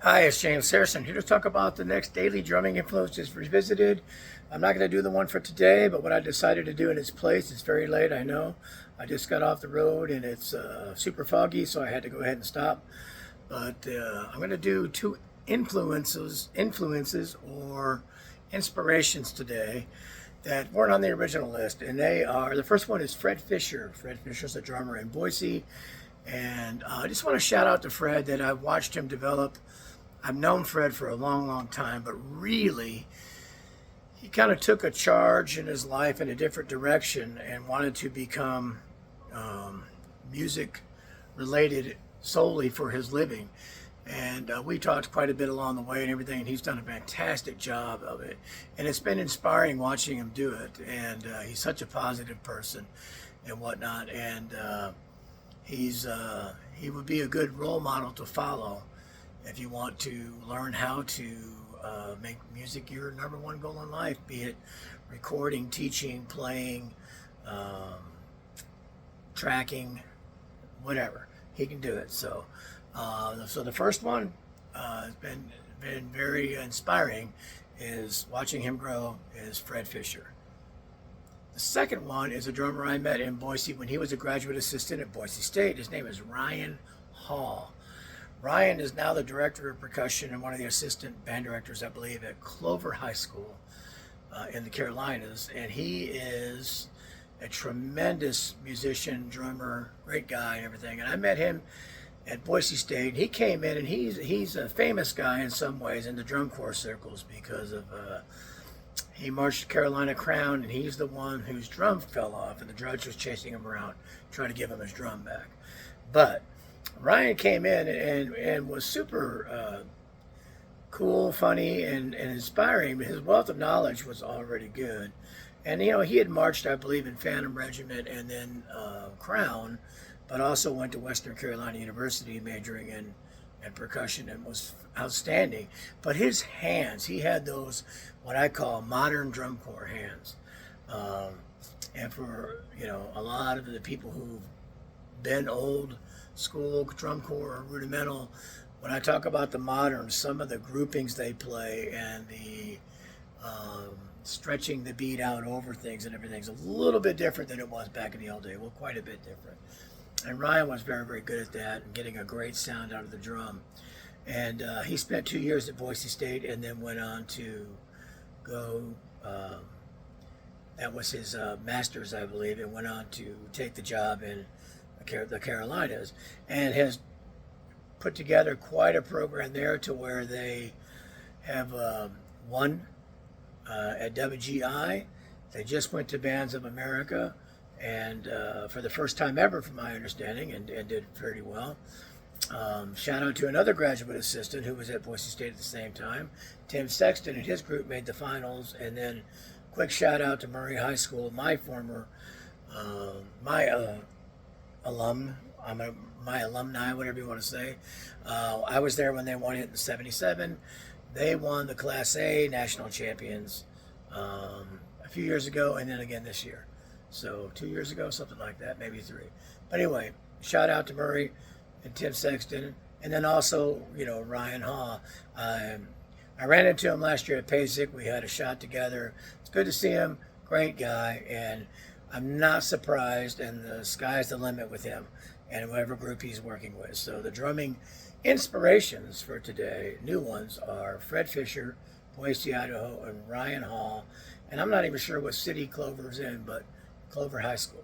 Hi, it's James Harrison here to talk about the next daily drumming influences revisited. I'm not going to do the one for today, but what I decided to do in its place, it's very late, I know. I just got off the road and it's super foggy, so I had to go ahead and stop. But I'm going to do two influences or inspirations today that weren't on the original list. And they are, the first one is Fred Fischer. Fred Fischer's a drummer in Boise. And I just want to shout out to Fred that I've watched him develop. I've known Fred for a long, long time, but really, he kind of took a charge in his life in a different direction and wanted to become music related solely for his living. And we talked quite a bit along the way and everything, and he's done a fantastic job of it. And it's been inspiring watching him do it. And he's such a positive person and whatnot. And he would be a good role model to follow if you want to learn how to make music your number one goal in life, be it recording, teaching, playing, tracking, whatever. He can do it. So the first one has been very inspiring. Is watching him grow is Fred Fischer. The second one is a drummer I met in Boise when he was a graduate assistant at Boise State. His name is Ryan Hall. Ryan is now the director of percussion and one of the assistant band directors, I believe, at Clover High School in the Carolinas. And he is a tremendous musician, drummer, great guy and everything. And I met him at Boise State. He came in and he's a famous guy in some ways in the drum corps circles because of he marched Carolina Crown, and he's the one whose drum fell off, and the judge was chasing him around, trying to give him his drum back. But Ryan came in and was super cool, funny, and inspiring. His wealth of knowledge was already good. And, you know, he had marched, I believe, in Phantom Regiment and then Crown, but also went to Western Carolina University majoring in percussion and was outstanding. But his hands, he had those, what I call modern drum corps hands. And for, you know, a lot of the people who've been old school drum corps or rudimental, when I talk about the moderns, some of the groupings they play and the stretching the beat out over things and everything's a little bit different than it was back in the old day. Well, quite a bit different. And Ryan was very, very good at that and getting a great sound out of the drum. And he spent 2 years at Boise State and then went on to go, that was his master's, I believe, and went on to take the job in the Carolinas and has put together quite a program there to where they have won at WGI. They just went to Bands of America and for the first time ever, from my understanding, and did pretty well. Shout out to another graduate assistant who was at Boise State at the same time. Tim Sexton and his group made the finals. And then quick shout out to Murray High School, my former, my alumni, whatever you want to say. I was there when they won it in '77. They won the Class A national champions a few years ago and then again this year. So 2 years ago, something like that, maybe 3. But anyway, shout out to Murray and Tim Sexton, and then also, you know, Ryan Hall. I ran into him last year at PASIC. We had a shot together. It's good to see him. Great guy, and I'm not surprised, and the sky's the limit with him and whatever group he's working with. So the drumming inspirations for today, new ones, are Fred Fischer, Boise, Idaho, and Ryan Hall. And I'm not even sure what city Clover's in, but Clover High School.